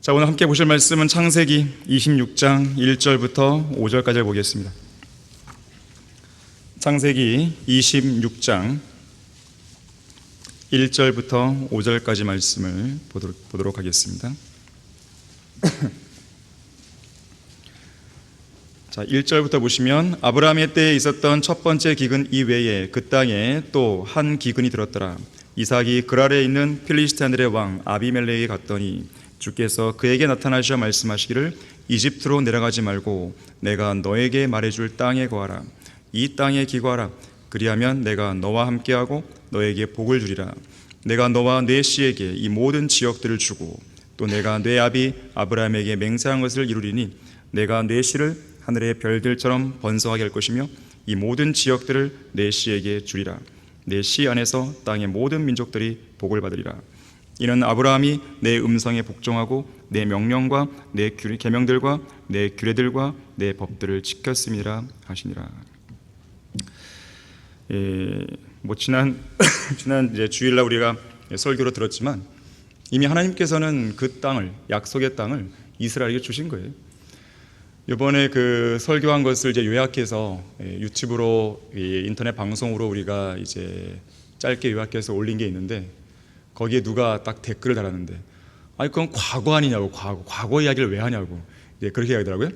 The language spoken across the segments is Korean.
자, 오늘 함께 보실 말씀은 창세기 26장 1절부터 5절까지 보겠습니다. 창세기 26장 1절부터 5절까지 말씀을 보도록 하겠습니다. 자, 1절부터 보시면 아브라함의 때에 있었던 첫 번째 기근 이외에 그 땅에 또 한 기근이 들었더라. 이삭이 그랄에 있는 필리스티아들의 왕 아비멜렉에 갔더니 주께서 그에게 나타나셔 말씀하시기를 이집트로 내려가지 말고 내가 너에게 말해줄 땅에 거하라. 이 땅에 기거하라. 그리하면 내가 너와 함께하고 너에게 복을 주리라. 내가 너와 네 씨에게 이 모든 지역들을 주고 또 내가 네 아비 아브라함에게 맹세한 것을 이루리니 내가 네 씨를 하늘의 별들처럼 번성하게 할 것이며 이 모든 지역들을 네 씨에게 주리라. 네 씨 안에서 땅의 모든 민족들이 복을 받으리라. 이는 아브라함이 내 음성에 복종하고 내 명령과 내 계명들과 내 규례들과 내 법들을 지켰음이라 하시니라. 지난 이제 주일날 우리가 설교로 들었지만 이미 하나님께서는 그 땅을, 약속의 땅을 이스라엘에게 주신 거예요. 이번에 그 설교한 것을 이제 요약해서 유튜브로 인터넷 방송으로 우리가 이제 짧게 요약해서 올린 게 있는데 거기에 누가 딱 댓글을 달았는데 아니 그건 과거 아니냐고, 과거 이야기를 왜 하냐고 그렇게 이야기하더라고요.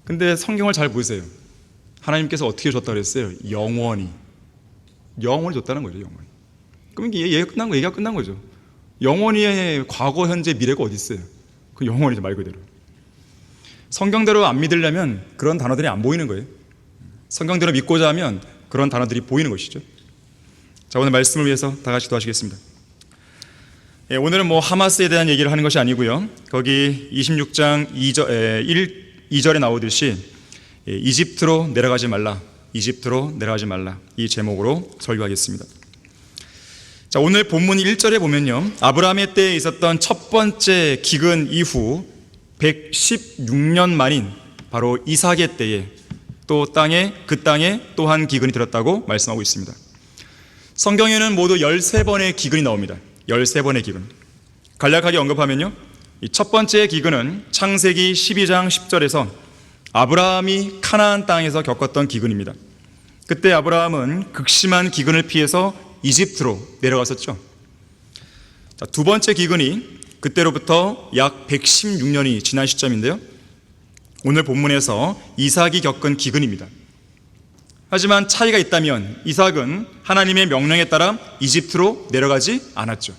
근데 성경을 잘 보세요. 하나님께서 어떻게 줬다고 그랬어요? 영원히 줬다는 거죠. 영원히. 그럼 이게 얘기가 끝난 거죠. 영원히의 과거, 현재, 미래가 어디 있어요? 그 영원히죠, 말 그대로. 성경대로 안 믿으려면 그런 단어들이 안 보이는 거예요. 성경대로 믿고자 하면 그런 단어들이 보이는 것이죠. 자, 오늘 말씀을 위해서 다 같이 기도하시겠습니다. 오늘은 하마스에 대한 얘기를 하는 것이 아니고요. 거기 26장 2절에 나오듯이 이집트로 내려가지 말라, 이집트로 내려가지 말라, 이 제목으로 설교하겠습니다. 자, 오늘 본문 1절에 보면요, 아브라함의 때에 있었던 첫 번째 기근 이후 116년 만인 바로 이삭의 때에 그 땅에 또 한 기근이 들었다고 말씀하고 있습니다. 성경에는 모두 13번의 기근이 나옵니다. 13번의 기근. 간략하게 언급하면요, 이 첫 번째 기근은 창세기 12장 10절에서 아브라함이 카나안 땅에서 겪었던 기근입니다. 그때 아브라함은 극심한 기근을 피해서 이집트로 내려갔었죠. 자, 두 번째 기근이 그때로부터 약 116년이 지난 시점인데요, 오늘 본문에서 이삭이 겪은 기근입니다. 하지만 차이가 있다면 이삭은 하나님의 명령에 따라 이집트로 내려가지 않았죠.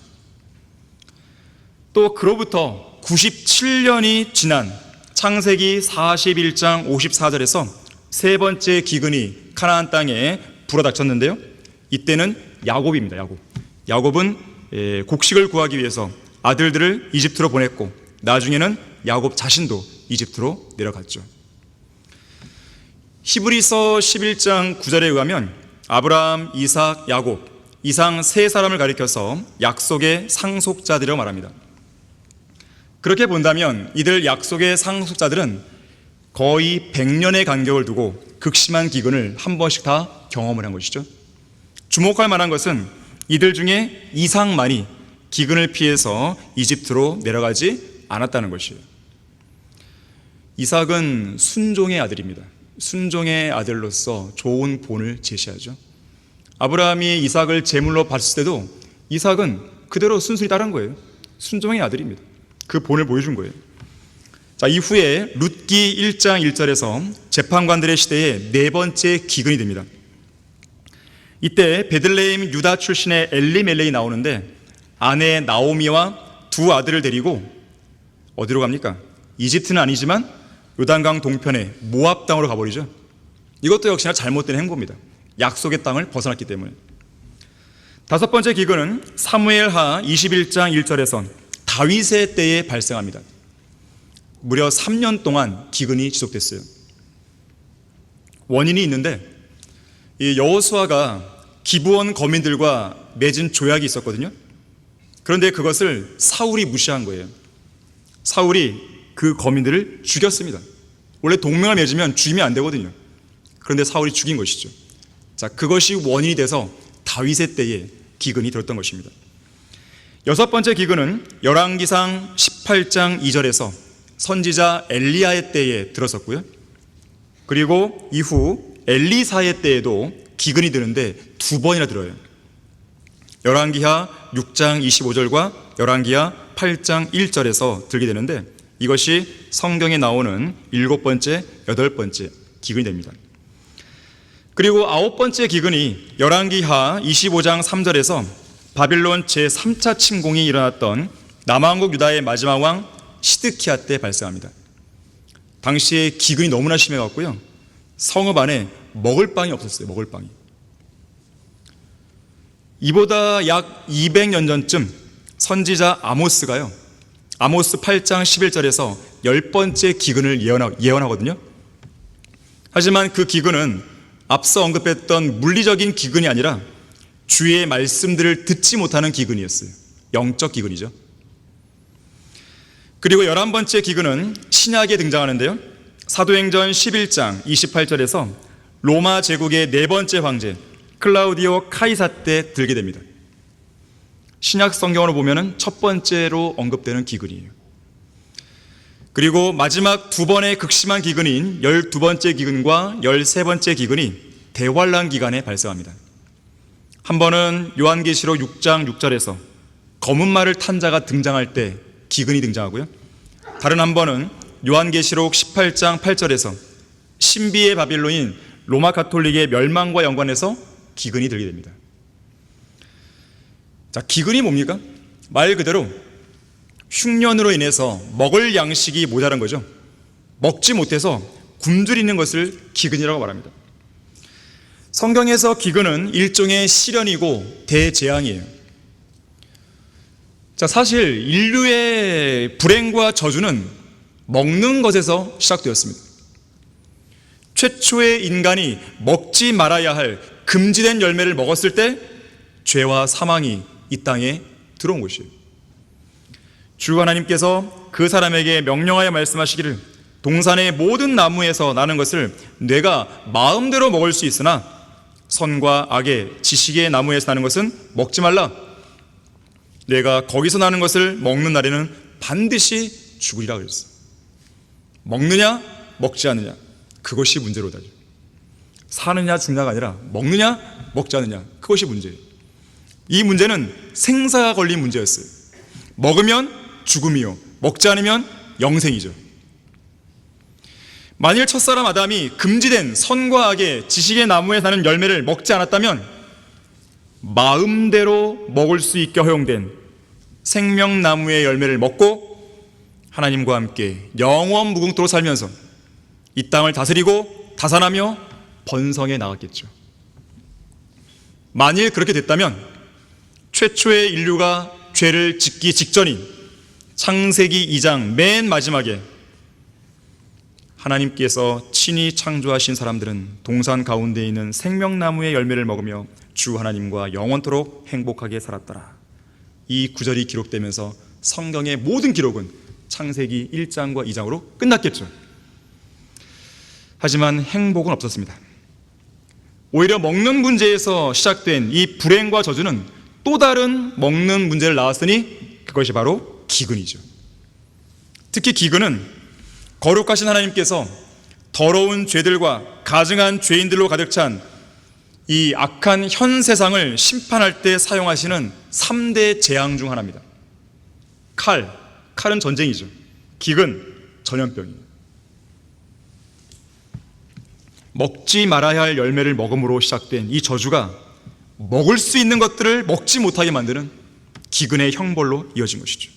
또 그로부터 97년이 지난 창세기 41장 54절에서 세 번째 기근이 카나안 땅에 불어닥쳤는데요, 이때는 야곱입니다. 야곱은 곡식을 구하기 위해서 아들들을 이집트로 보냈고 나중에는 야곱 자신도 이집트로 내려갔죠. 히브리서 11장 9절에 의하면 아브라함, 이삭, 야곱 이상 세 사람을 가리켜서 약속의 상속자들이라고 말합니다. 그렇게 본다면 이들 약속의 상속자들은 거의 100년의 간격을 두고 극심한 기근을 한 번씩 다 경험을 한 것이죠. 주목할 만한 것은 이들 중에 이삭만이 기근을 피해서 이집트로 내려가지 않았다는 것이에요. 이삭은 순종의 아들입니다. 순종의 아들로서 좋은 본을 제시하죠. 아브라함이 이삭을 제물로 바쳤을 때도 이삭은 그대로 순순히 따른 거예요. 순종의 아들입니다. 그 본을 보여준 거예요. 자, 이후에 룻기 1장 1절에서 재판관들의 시대에 네 번째 기근이 됩니다. 이때 베들레헴 유다 출신의 엘리멜렉이 나오는데 아내 나오미와 두 아들을 데리고 어디로 갑니까? 이집트는 아니지만 요단강 동편의 모압 땅으로 가버리죠. 이것도 역시나 잘못된 행보입니다. 약속의 땅을 벗어났기 때문에. 다섯 번째 기근은 사무엘하 21장 1절에서 다윗의 때에 발생합니다. 무려 3년 동안 기근이 지속됐어요. 원인이 있는데 이 여호수아가 기브온 거민들과 맺은 조약이 있었거든요. 그런데 그것을 사울이 무시한 거예요. 사울이 그 거민들을 죽였습니다. 원래 동맹을 맺으면 죽이면 안 되거든요. 그런데 사울이 죽인 것이죠. 자, 그것이 원인이 돼서 다윗의 때에 기근이 들었던 것입니다. 여섯 번째 기근은 열왕기상 18장 2절에서 선지자 엘리야의 때에 들었었고요. 그리고 이후 엘리사의 때에도 기근이 드는데 두 번이나 들어요. 열왕기하 6장 25절과 열왕기하 8장 1절에서 들게 되는데 이것이 성경에 나오는 일곱 번째, 여덟 번째 기근이 됩니다. 그리고 아홉 번째 기근이 열왕기하 25장 3절에서 바빌론 제3차 침공이 일어났던 남왕국 유다의 마지막 왕 시드키야 때 발생합니다. 당시에 기근이 너무나 심해갖고요, 성읍 안에 먹을 빵이 없었어요. 먹을 빵이. 이보다 약 200년 전쯤 선지자 아모스가요, 아모스 8장 11절에서 10번째 기근을 예언하거든요. 하지만 그 기근은 앞서 언급했던 물리적인 기근이 아니라 주의 말씀들을 듣지 못하는 기근이었어요. 영적 기근이죠. 그리고 11번째 기근은 신약에 등장하는데요, 사도행전 11장 28절에서 로마 제국의 네 번째 황제 클라우디오 카이사 때 들게 됩니다. 신약 성경으로 보면은 첫 번째로 언급되는 기근이에요. 그리고 마지막 두 번의 극심한 기근인 12번째 기근과 13번째 기근이 대환란 기간에 발생합니다. 한 번은 요한계시록 6장 6절에서 검은 말을 탄 자가 등장할 때 기근이 등장하고요, 다른 한 번은 요한계시록 18장 8절에서 신비의 바빌론인 로마 가톨릭의 멸망과 연관해서 기근이 들게 됩니다. 자, 기근이 뭡니까? 말 그대로 흉년으로 인해서 먹을 양식이 모자란 거죠. 먹지 못해서 굶주리는 것을 기근이라고 말합니다. 성경에서 기근은 일종의 시련이고 대재앙이에요. 자, 사실 인류의 불행과 저주는 먹는 것에서 시작되었습니다. 최초의 인간이 먹지 말아야 할 금지된 열매를 먹었을 때 죄와 사망이 이 땅에 들어온 것이에요. 주 하나님께서 그 사람에게 명령하여 말씀하시기를 동산의 모든 나무에서 나는 것을 내가 마음대로 먹을 수 있으나 선과 악의 지식의 나무에서 나는 것은 먹지 말라. 내가 거기서 나는 것을 먹는 날에는 반드시 죽으리라 그랬어요. 먹느냐 먹지 않느냐, 그것이 문제로다. 사느냐 죽느냐가 아니라 먹느냐 먹지 않느냐, 그것이 문제예요. 이 문제는 생사가 걸린 문제였어요. 먹으면 죽음이요, 먹지 않으면 영생이죠. 만일 첫사람 아담이 금지된 선과 악의 지식의 나무에 사는 열매를 먹지 않았다면 마음대로 먹을 수 있게 허용된 생명나무의 열매를 먹고 하나님과 함께 영원 무궁토록 살면서 이 땅을 다스리고 다산하며 번성해 나갔겠죠. 만일 그렇게 됐다면 최초의 인류가 죄를 짓기 직전인 창세기 2장 맨 마지막에 하나님께서 친히 창조하신 사람들은 동산 가운데 있는 생명나무의 열매를 먹으며 주 하나님과 영원토록 행복하게 살았더라. 이 구절이 기록되면서 성경의 모든 기록은 창세기 1장과 2장으로 끝났겠죠. 하지만 행복은 없었습니다. 오히려 먹는 문제에서 시작된 이 불행과 저주는 또 다른 먹는 문제를 낳았으니 그것이 바로 기근이죠. 특히 기근은 거룩하신 하나님께서 더러운 죄들과 가증한 죄인들로 가득 찬 이 악한 현 세상을 심판할 때 사용하시는 3대 재앙 중 하나입니다. 칼은 전쟁이죠. 기근, 전염병이에요. 먹지 말아야 할 열매를 먹음으로 시작된 이 저주가 먹을 수 있는 것들을 먹지 못하게 만드는 기근의 형벌로 이어진 것이죠.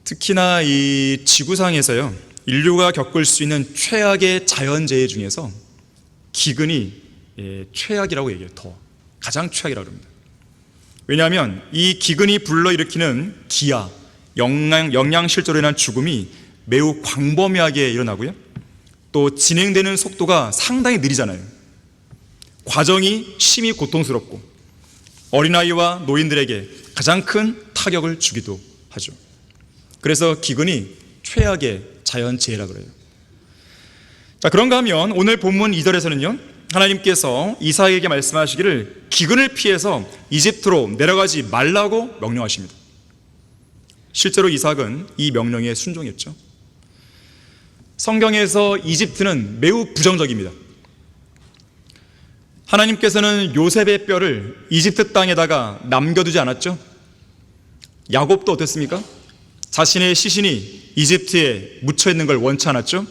특히나 이 지구상에서요, 인류가 겪을 수 있는 최악의 자연재해 중에서 기근이 최악이라고 얘기해요. 가장 최악이라고 합니다. 왜냐하면 이 기근이 불러일으키는 기아, 영양실조로 인한 죽음이 매우 광범위하게 일어나고요, 또 진행되는 속도가 상당히 느리잖아요. 과정이 심히 고통스럽고 어린아이와 노인들에게 가장 큰 타격을 주기도 하죠. 그래서 기근이 최악의 자연재해라 그래요. 자, 그런가 하면 오늘 본문 2절에서는요, 하나님께서 이삭에게 말씀하시기를 기근을 피해서 이집트로 내려가지 말라고 명령하십니다. 실제로 이삭은 이 명령에 순종했죠. 성경에서 이집트는 매우 부정적입니다. 하나님께서는 요셉의 뼈를 이집트 땅에다가 남겨두지 않았죠. 야곱도 어땠습니까? 자신의 시신이 이집트에 묻혀있는 걸 원치 않았죠.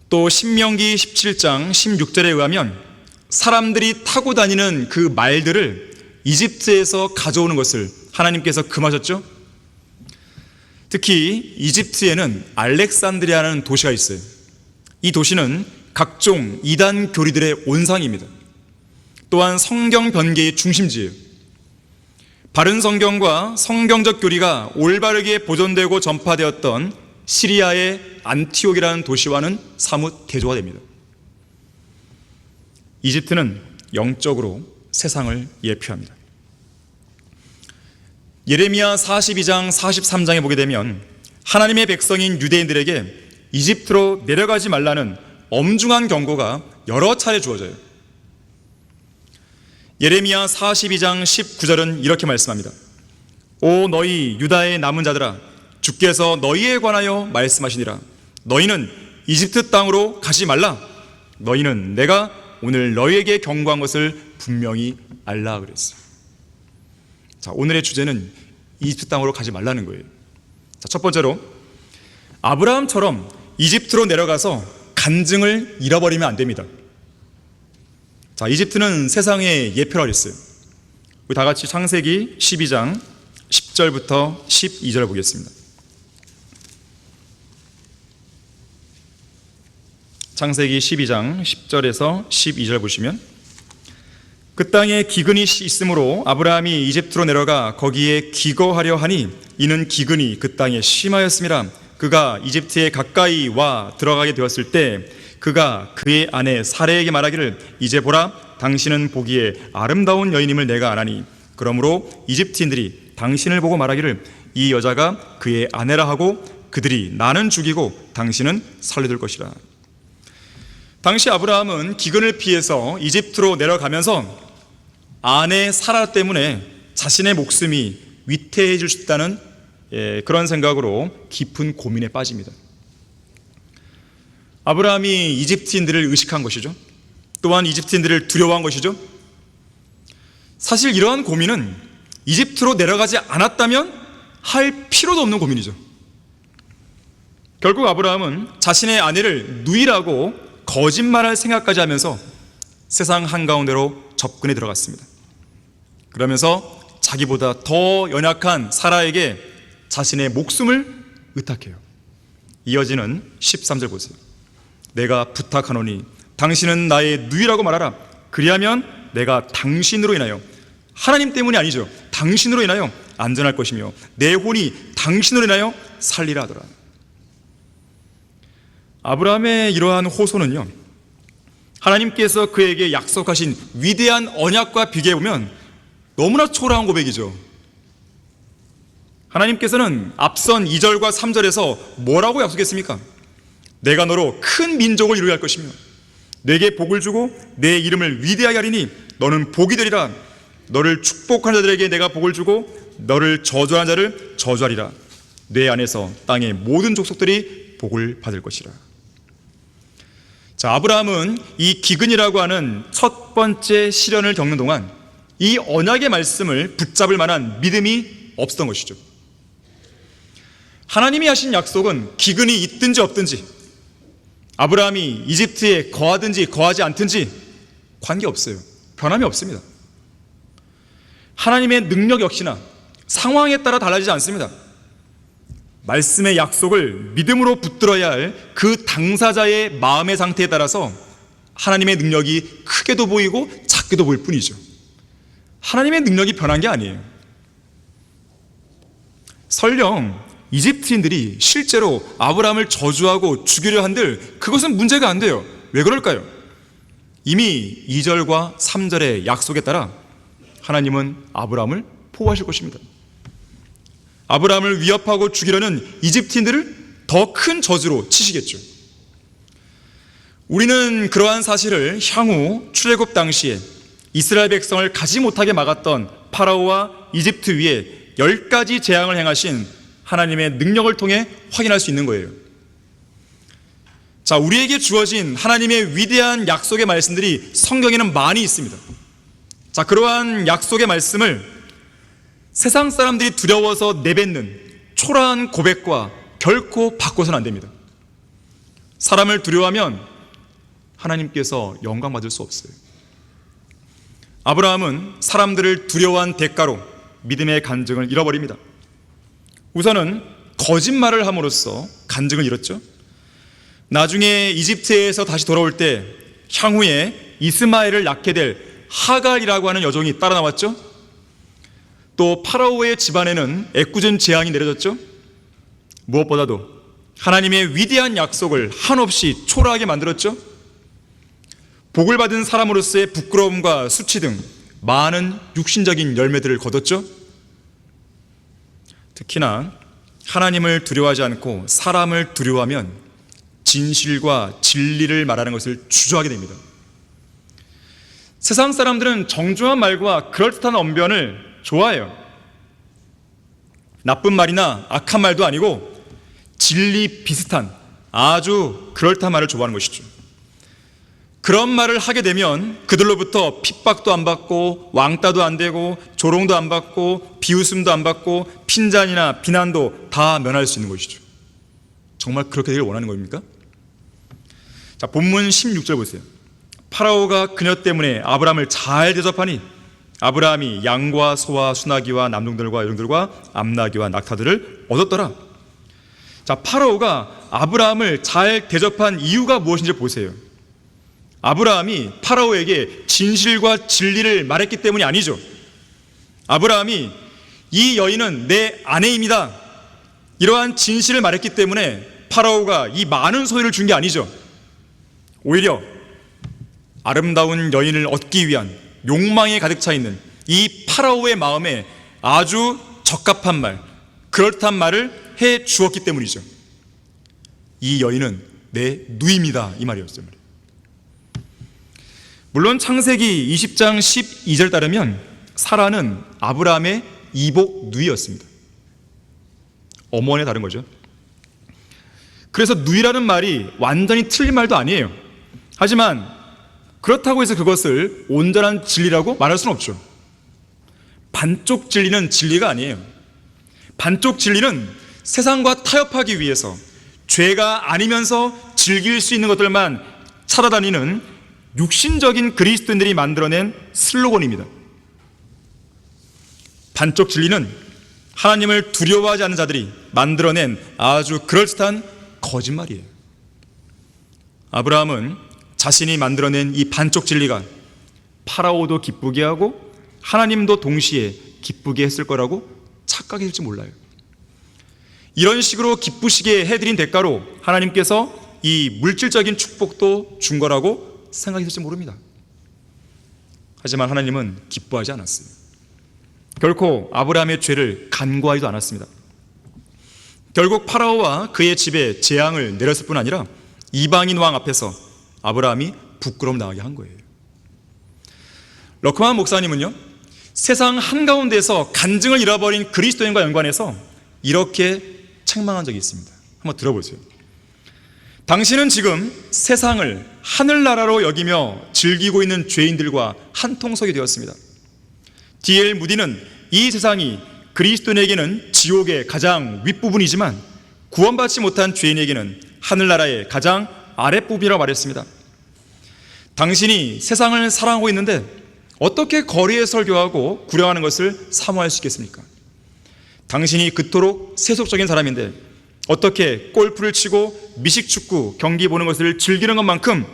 또 신명기 17장 16절에 의하면 사람들이 타고 다니는 그 말들을 이집트에서 가져오는 것을 하나님께서 금하셨죠. 특히 이집트에는 알렉산드리아라는 도시가 있어요. 이 도시는 각종 이단 교리들의 온상입니다. 또한 성경 변개의 중심지예요. 바른 성경과 성경적 교리가 올바르게 보존되고 전파되었던 시리아의 안티옥이라는 도시와는 사뭇 대조가 됩니다. 이집트는 영적으로 세상을 예표합니다. 예레미야 42장 43장에 보게 되면 하나님의 백성인 유대인들에게 이집트로 내려가지 말라는 엄중한 경고가 여러 차례 주어져요. 예레미야 42장 19절은 이렇게 말씀합니다. 오 너희 유다의 남은 자들아, 주께서 너희에 관하여 말씀하시니라. 너희는 이집트 땅으로 가지 말라. 너희는 내가 오늘 너희에게 경고한 것을 분명히 알라 그랬어요. 자, 오늘의 주제는 이집트 땅으로 가지 말라는 거예요. 자, 첫 번째로 아브라함처럼 이집트로 내려가서 간증을 잃어버리면 안 됩니다. 자, 이집트는 세상의 예표라 그랬어요. 우리 다 같이 창세기 12장 10절부터 12절 보겠습니다. 창세기 12장 10절에서 12절 보시면 그 땅에 기근이 있으므로 아브라함이 이집트로 내려가 거기에 기거하려 하니 이는 기근이 그 땅에 심하였음이라. 그가 이집트에 가까이 와 들어가게 되었을 때 그가 그의 아내 사레에게 말하기를 이제 보라 당신은 보기에 아름다운 여인임을 내가 아나니 그러므로 이집트인들이 당신을 보고 말하기를 이 여자가 그의 아내라 하고 그들이 나는 죽이고 당신은 살려둘 것이라. 당시 아브라함은 기근을 피해서 이집트로 내려가면서 아내 사라 때문에 자신의 목숨이 위태해질 수 있다는 그런 생각으로 깊은 고민에 빠집니다. 아브라함이 이집트인들을 의식한 것이죠. 또한 이집트인들을 두려워한 것이죠. 사실 이러한 고민은 이집트로 내려가지 않았다면 할 필요도 없는 고민이죠. 결국 아브라함은 자신의 아내를 누이라고 거짓말할 생각까지 하면서 세상 한가운데로 접근해 들어갔습니다. 그러면서 자기보다 더 연약한 사라에게 자신의 목숨을 의탁해요. 이어지는 13절 보세요. 내가 부탁하노니 당신은 나의 누이라고 말하라. 그리하면 내가 당신으로 인하여, 하나님 때문이 아니죠, 당신으로 인하여 안전할 것이며 내 혼이 당신으로 인하여 살리라 하더라. 아브라함의 이러한 호소는요, 하나님께서 그에게 약속하신 위대한 언약과 비교해보면 너무나 초라한 고백이죠. 하나님께서는 앞선 2절과 3절에서 뭐라고 약속했습니까? 내가 너로 큰 민족을 이루게 할 것이며 내게 복을 주고 내 이름을 위대하게 하리니 너는 복이 되리라. 너를 축복하는 자들에게 내가 복을 주고 너를 저주하는 자를 저주하리라. 내 안에서 땅의 모든 족속들이 복을 받을 것이라. 자, 아브라함은 이 기근이라고 하는 첫 번째 시련을 겪는 동안 이 언약의 말씀을 붙잡을 만한 믿음이 없었던 것이죠. 하나님이 하신 약속은 기근이 있든지 없든지, 아브라함이 이집트에 거하든지 거하지 않든지 관계없어요. 변함이 없습니다. 하나님의 능력 역시나 상황에 따라 달라지지 않습니다. 말씀의 약속을 믿음으로 붙들어야 할 그 당사자의 마음의 상태에 따라서 하나님의 능력이 크게도 보이고 작게도 보일 뿐이죠. 하나님의 능력이 변한 게 아니에요. 설령 이집트인들이 실제로 아브라함을 저주하고 죽이려 한들 그것은 문제가 안 돼요. 왜 그럴까요? 이미 2절과 3절의 약속에 따라 하나님은 아브라함을 보호하실 것입니다. 아브라함을 위협하고 죽이려는 이집트인들을 더 큰 저주로 치시겠죠. 우리는 그러한 사실을 향후 출애굽 당시에 이스라엘 백성을 가지 못하게 막았던 파라오와 이집트 위에 10가지 재앙을 행하신 하나님의 능력을 통해 확인할 수 있는 거예요. 자, 우리에게 주어진 하나님의 위대한 약속의 말씀들이 성경에는 많이 있습니다. 자, 그러한 약속의 말씀을 세상 사람들이 두려워서 내뱉는 초라한 고백과 결코 바꿔서는 안 됩니다. 사람을 두려워하면 하나님께서 영광 받을 수 없어요. 아브라함은 사람들을 두려워한 대가로 믿음의 간증을 잃어버립니다. 우선은 거짓말을 함으로써 간증을 잃었죠. 나중에 이집트에서 다시 돌아올 때 향후에 이스마엘을 낳게 될 하갈이라고 하는 여종이 따라 나왔죠. 또 파라오의 집안에는 애꿎은 재앙이 내려졌죠. 무엇보다도 하나님의 위대한 약속을 한없이 초라하게 만들었죠. 복을 받은 사람으로서의 부끄러움과 수치 등 많은 육신적인 열매들을 거뒀죠. 특히나 하나님을 두려워하지 않고 사람을 두려워하면 진실과 진리를 말하는 것을 주저하게 됩니다. 세상 사람들은 정중한 말과 그럴듯한 언변을 좋아해요. 나쁜 말이나 악한 말도 아니고 진리 비슷한 아주 그럴듯한 말을 좋아하는 것이죠. 그런 말을 하게 되면 그들로부터 핍박도 안 받고 왕따도 안 되고 조롱도 안 받고 비웃음도 안 받고 핀잔이나 비난도 다 면할 수 있는 것이죠. 정말 그렇게 되길 원하는 겁니까? 자, 본문 16절 보세요. 파라오가 그녀 때문에 아브라함을 잘 대접하니 아브라함이 양과 소와 수나기와 남종들과 여종들과 암나귀와 낙타들을 얻었더라. 자, 파라오가 아브라함을 잘 대접한 이유가 무엇인지 보세요. 아브라함이 파라오에게 진실과 진리를 말했기 때문이 아니죠. 아브라함이 이 여인은 내 아내입니다, 이러한 진실을 말했기 때문에 파라오가 이 많은 소유를 준 게 아니죠. 오히려 아름다운 여인을 얻기 위한 욕망에 가득 차 있는 이 파라오의 마음에 아주 적합한 말, 그럴듯한 말을 해 주었기 때문이죠. 이 여인은 내 누이입니다, 이 말이었어요. 물론 창세기 20장 12절 따르면 사라는 아브라함의 이복 누이였습니다. 어머니가 다른 거죠. 그래서 누이라는 말이 완전히 틀린 말도 아니에요. 하지만 그렇다고 해서 그것을 온전한 진리라고 말할 수는 없죠. 반쪽 진리는 진리가 아니에요. 반쪽 진리는 세상과 타협하기 위해서 죄가 아니면서 즐길 수 있는 것들만 찾아다니는 육신적인 그리스도인들이 만들어낸 슬로건입니다. 반쪽 진리는 하나님을 두려워하지 않는 자들이 만들어낸 아주 그럴듯한 거짓말이에요. 아브라함은 자신이 만들어낸 이 반쪽 진리가 파라오도 기쁘게 하고 하나님도 동시에 기쁘게 했을 거라고 착각했을지 몰라요. 이런 식으로 기쁘시게 해드린 대가로 하나님께서 이 물질적인 축복도 준 거라고 생각했을지 모릅니다. 하지만 하나님은 기뻐하지 않았어요. 결코 아브라함의 죄를 간과하지도 않았습니다. 결국 파라오와 그의 집에 재앙을 내렸을 뿐 아니라 이방인 왕 앞에서 아브라함이 부끄러움 당하게 한 거예요. 러크만 목사님은요, 세상 한가운데서 간증을 잃어버린 그리스도인과 연관해서 이렇게 책망한 적이 있습니다. 한번 들어보세요. 당신은 지금 세상을 하늘나라로 여기며 즐기고 있는 죄인들과 한통속이 되었습니다. D.L. 무디는 이 세상이 그리스도인에게는 지옥의 가장 윗부분이지만 구원받지 못한 죄인에게는 하늘나라의 가장 아랫부분이라고 말했습니다. 당신이 세상을 사랑하고 있는데 어떻게 거리에 설교하고 구령하는 것을 사모할 수 있겠습니까? 당신이 그토록 세속적인 사람인데 어떻게 골프를 치고 미식축구 경기 보는 것을 즐기는 것만큼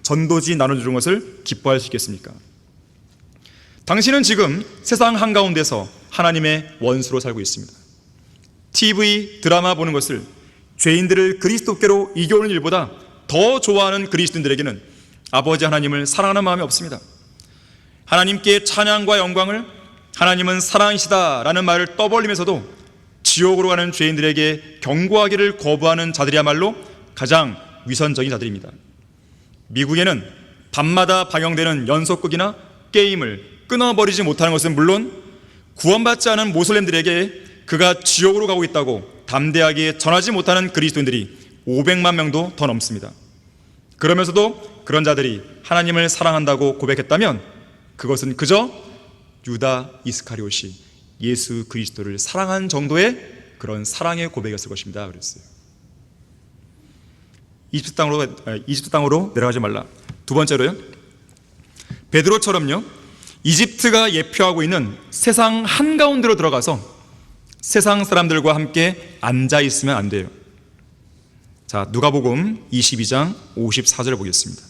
전도지 나눠주는 것을 기뻐할 수 있겠습니까? 당신은 지금 세상 한가운데서 하나님의 원수로 살고 있습니다. TV, 드라마 보는 것을 죄인들을 그리스도께로 이겨오는 일보다 더 좋아하는 그리스도인들에게는 아버지 하나님을 사랑하는 마음이 없습니다. 하나님께 찬양과 영광을, 하나님은 사랑이시다라는 말을 떠벌리면서도 지옥으로 가는 죄인들에게 경고하기를 거부하는 자들이야말로 가장 위선적인 자들입니다. 미국에는 밤마다 방영되는 연속극이나 게임을 끊어버리지 못하는 것은 물론 구원받지 않은 모슬렘들에게 그가 지옥으로 가고 있다고 담대하게 전하지 못하는 그리스도인들이 500만 명도 더 넘습니다. 그러면서도 그런 자들이 하나님을 사랑한다고 고백했다면 그것은 그저 유다 이스카리옷이 예수 그리스도를 사랑한 정도의 그런 사랑의 고백이었을 것입니다. 그랬어요. 이집트 땅으로 내려가지 말라. 두 번째로요, 베드로처럼요, 이집트가 예표하고 있는 세상 한가운데로 들어가서 세상 사람들과 함께 앉아 있으면 안 돼요. 자, 누가복음 22장 54절 보겠습니다.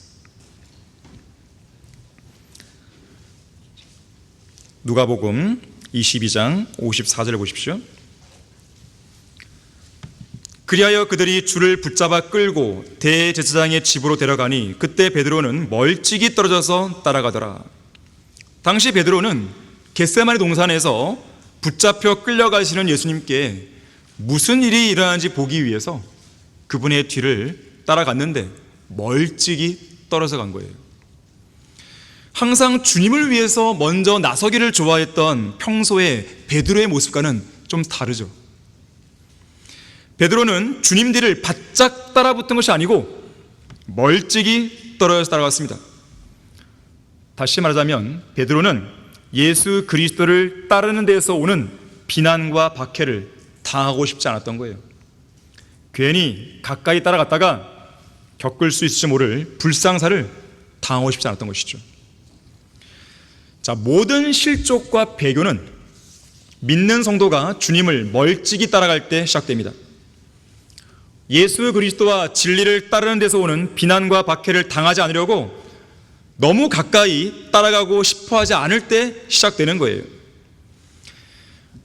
누가복음 22장 54절을 보십시오. 그리하여 그들이 줄을 붙잡아 끌고 대제사장의 집으로 데려가니 그때 베드로는 멀찍이 떨어져서 따라가더라. 당시 베드로는 겟세마네 동산에서 붙잡혀 끌려가시는 예수님께 무슨 일이 일어나는지 보기 위해서 그분의 뒤를 따라갔는데 멀찍이 떨어져 간 거예요. 항상 주님을 위해서 먼저 나서기를 좋아했던 평소의 베드로의 모습과는 좀 다르죠. 베드로는 주님 뒤를 바짝 따라붙은 것이 아니고 멀찍이 떨어져서 따라갔습니다. 다시 말하자면 베드로는 예수 그리스도를 따르는 데에서 오는 비난과 박해를 당하고 싶지 않았던 거예요. 괜히 가까이 따라갔다가 겪을 수 있을지 모를 불상사를 당하고 싶지 않았던 것이죠. 자, 모든 실족과 배교는 믿는 성도가 주님을 멀찍이 따라갈 때 시작됩니다. 예수 그리스도와 진리를 따르는 데서 오는 비난과 박해를 당하지 않으려고 너무 가까이 따라가고 싶어 하지 않을 때 시작되는 거예요.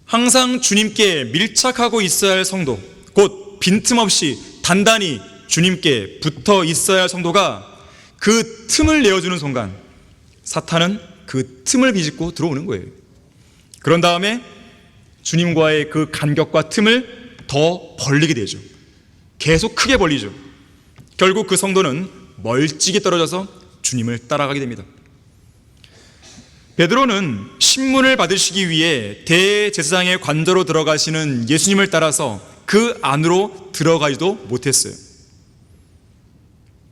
항상 주님께 밀착하고 있어야 할 성도, 곧 빈틈없이 단단히 주님께 붙어 있어야 할 성도가 그 틈을 내어주는 순간 사탄은 그 틈을 비집고 들어오는 거예요. 그런 다음에 주님과의 그 간격과 틈을 더 벌리게 되죠. 계속 크게 벌리죠. 결국 그 성도는 멀찍이 떨어져서 주님을 따라가게 됩니다. 베드로는 신문을 받으시기 위해 대제사장의 관저로 들어가시는 예수님을 따라서 그 안으로 들어가지도 못했어요.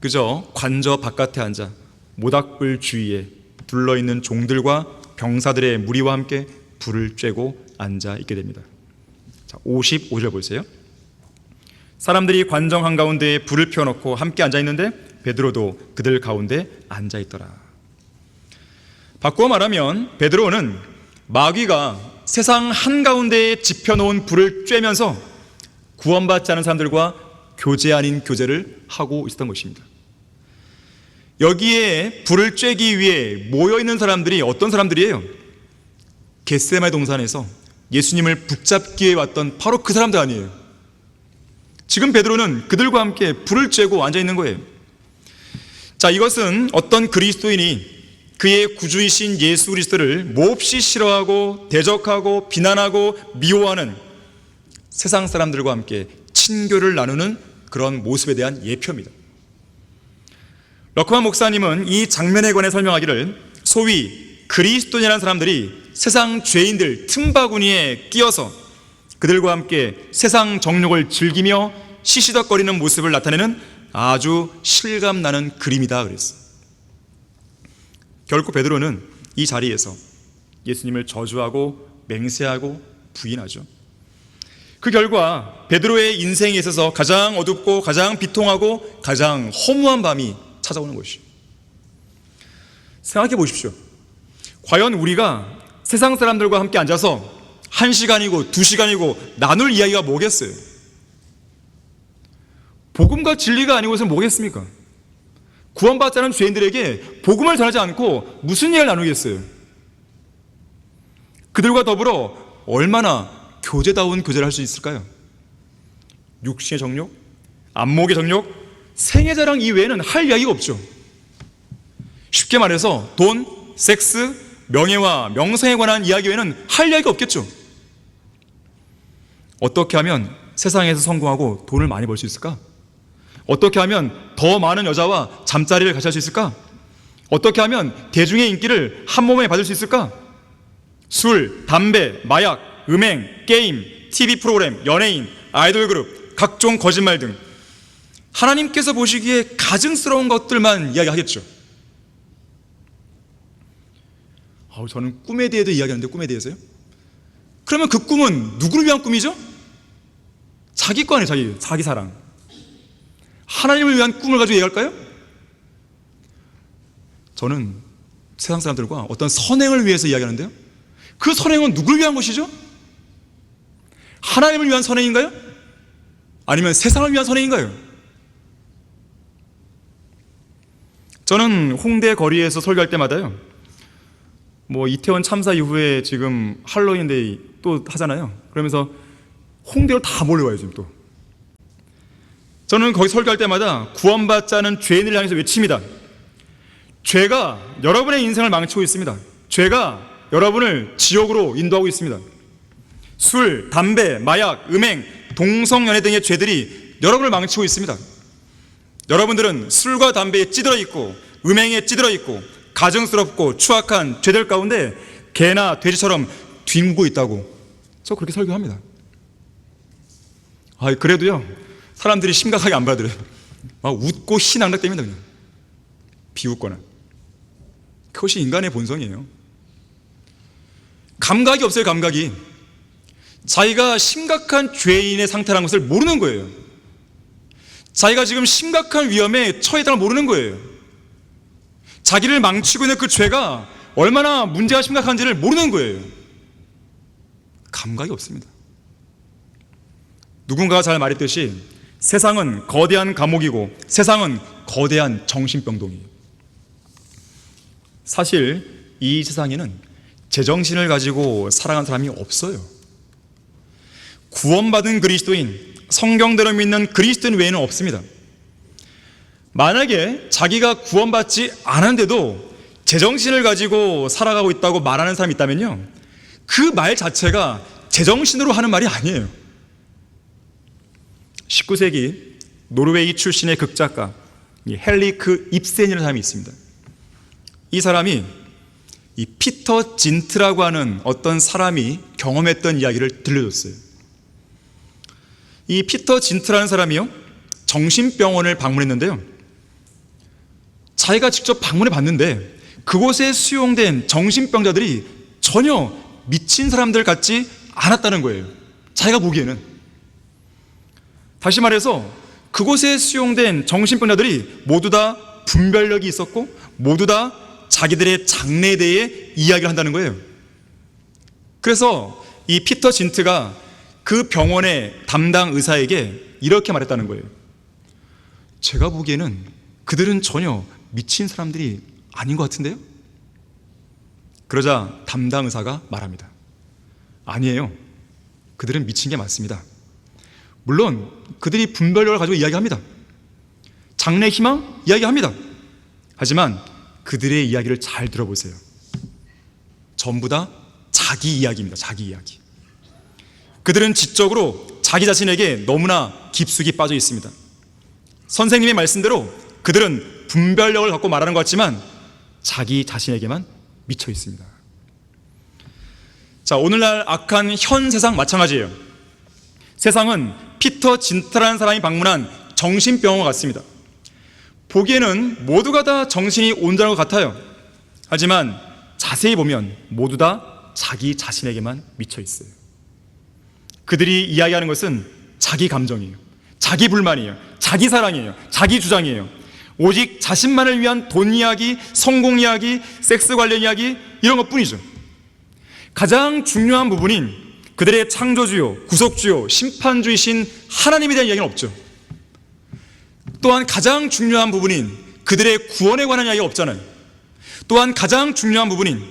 그저 관저 바깥에 앉아 모닥불 주위에 둘러있는 종들과 병사들의 무리와 함께 불을 쬐고 앉아 있게 됩니다. 자, 55절 보세요. 사람들이 관정 한가운데에 불을 피워놓고 함께 앉아있는데 베드로도 그들 가운데 앉아있더라. 바꾸어 말하면 베드로는 마귀가 세상 한가운데에 지펴놓은 불을 쬐면서 구원받지 않은 사람들과 교제 아닌 교제를 하고 있었던 것입니다. 여기에 불을 쬐기 위해 모여있는 사람들이 어떤 사람들이에요? 겟세마네 동산에서 예수님을 붙잡기 위해 왔던 바로 그 사람들 아니에요. 지금 베드로는 그들과 함께 불을 쬐고 앉아있는 거예요. 자, 이것은 어떤 그리스도인이 그의 구주이신 예수 그리스도를 몹시 싫어하고 대적하고 비난하고 미워하는 세상 사람들과 함께 친교를 나누는 그런 모습에 대한 예표입니다. 러크만 목사님은 이 장면에 관해 설명하기를 소위 그리스도인이라는 사람들이 세상 죄인들 틈바구니에 끼어서 그들과 함께 세상 정욕을 즐기며 시시덕거리는 모습을 나타내는 아주 실감나는 그림이다 그랬어요. 결국 베드로는 이 자리에서 예수님을 저주하고 맹세하고 부인하죠. 그 결과 베드로의 인생에 있어서 가장 어둡고 가장 비통하고 가장 허무한 밤이 찾아오는 것이죠. 생각해 보십시오. 과연 우리가 세상 사람들과 함께 앉아서 1시간이고 2시간이고 나눌 이야기가 뭐겠어요? 복음과 진리가 아니고서 뭐겠습니까? 구원받지 않은 죄인들에게 복음을 전하지 않고 무슨 이야기를 나누겠어요? 그들과 더불어 얼마나 교제다운 교제를 할 수 있을까요? 육신의 정욕, 안목의 정욕, 생애자랑 이외에는 할 이야기가 없죠. 쉽게 말해서 돈, 섹스, 명예와 명성에 관한 이야기 외에는 할 이야기가 없겠죠. 어떻게 하면 세상에서 성공하고 돈을 많이 벌 수 있을까? 어떻게 하면 더 많은 여자와 잠자리를 같이 할 수 있을까? 어떻게 하면 대중의 인기를 한 몸에 받을 수 있을까? 술, 담배, 마약, 음행, 게임, TV 프로그램, 연예인, 아이돌 그룹, 각종 거짓말 등 하나님께서 보시기에 가증스러운 것들만 이야기하겠죠. 저는 꿈에 대해도 이야기하는데, 꿈에 대해서요? 그러면 그 꿈은 누구를 위한 꿈이죠? 자기 거 아니에요. 자기 사랑. 하나님을 위한 꿈을 가지고 얘기할까요? 저는 세상 사람들과 어떤 선행을 위해서 이야기하는데요, 그 선행은 누구를 위한 것이죠? 하나님을 위한 선행인가요? 아니면 세상을 위한 선행인가요? 저는 홍대 거리에서 설교할 때마다요, 이태원 참사 이후에 지금 할로윈데이 또 하잖아요. 그러면서 홍대로 다 몰려와요. 지금 또 저는 거기 설교할 때마다 구원받지 않은 죄인을 향해서 외칩니다. 죄가 여러분의 인생을 망치고 있습니다. 죄가 여러분을 지옥으로 인도하고 있습니다. 술, 담배, 마약, 음행, 동성연애 등의 죄들이 여러분을 망치고 있습니다. 여러분들은 술과 담배에 찌들어 있고 음행에 찌들어 있고 가증스럽고 추악한 죄들 가운데 개나 돼지처럼 뒹굴고 있다고 저 그렇게 설교합니다. 그래도요, 사람들이 심각하게 안 받아들여요. 막 웃고 희낙낙됩니다. 그냥 비웃거나. 그것이 인간의 본성이에요. 감각이 없어요. 감각이. 자기가 심각한 죄인의 상태라는 것을 모르는 거예요. 자기가 지금 심각한 위험에 처했다는 걸 모르는 거예요. 자기를 망치고 있는 그 죄가 얼마나 문제가 심각한지를 모르는 거예요. 감각이 없습니다. 누군가가 잘 말했듯이 세상은 거대한 감옥이고 세상은 거대한 정신병동이에요. 사실 이 세상에는 제정신을 가지고 살아가는 사람이 없어요. 구원받은 그리스도인, 성경대로 믿는 그리스도인 외에는 없습니다. 만약에 자기가 구원받지 않았는데도 제정신을 가지고 살아가고 있다고 말하는 사람이 있다면요, 그 말 자체가 제정신으로 하는 말이 아니에요. 19세기 노르웨이 출신의 극작가 헨리크 입센이라는 사람이 있습니다. 이 사람이 이 피터 진트라고 하는 어떤 사람이 경험했던 이야기를 들려줬어요. 이 피터 진트라는 사람이요, 정신병원을 방문했는데요, 자기가 직접 방문해 봤는데 그곳에 수용된 정신병자들이 전혀 미친 사람들 같지 않았다는 거예요. 자기가 보기에는. 다시 말해서 그곳에 수용된 정신병자들이 모두 다 분별력이 있었고 모두 다 자기들의 장래에 대해 이야기를 한다는 거예요. 그래서 이 피터 진트가 그 병원의 담당 의사에게 이렇게 말했다는 거예요. 제가 보기에는 그들은 전혀 미친 사람들이 아닌 것 같은데요? 그러자 담당 의사가 말합니다. 아니에요. 그들은 미친 게 맞습니다. 물론 그들이 분별력을 가지고 이야기합니다. 장래 희망 이야기합니다. 하지만 그들의 이야기를 잘 들어보세요. 전부 다 자기 이야기입니다. 자기 이야기. 그들은 지적으로 자기 자신에게 너무나 깊숙이 빠져 있습니다. 선생님의 말씀대로 그들은 분별력을 갖고 말하는 것 같지만 자기 자신에게만 미쳐 있습니다. 자, 오늘날 악한 현 세상 마찬가지예요. 세상은 피터 진트라는 사람이 방문한 정신병원 같습니다. 보기에는 모두가 다 정신이 온전한 것 같아요. 하지만 자세히 보면 모두 다 자기 자신에게만 미쳐 있어요. 그들이 이야기하는 것은 자기 감정이에요. 자기 불만이에요. 자기 사랑이에요. 자기 주장이에요. 오직 자신만을 위한 돈 이야기, 성공 이야기, 섹스 관련 이야기, 이런 것뿐이죠. 가장 중요한 부분인 그들의 창조주요, 구속주요, 심판주이신 하나님에 대한 이야기는 없죠. 또한 가장 중요한 부분인 그들의 구원에 관한 이야기가 없잖아요. 또한 가장 중요한 부분인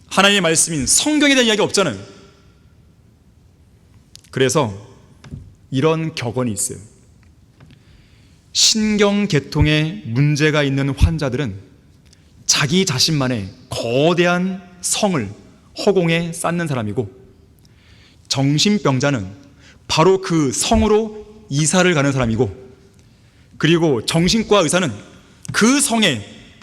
하나님의 말씀인 성경에 대한 이야기가 없잖아요. 그래서 이런 격언이 있어요. 신경계통에 문제가 있는 환자들은 자기 자신만의 거대한 성을 허공에 쌓는 사람이고, 정신병자는 바로 그 성으로 이사를 가는 사람이고, 그리고 정신과 의사는 그 성에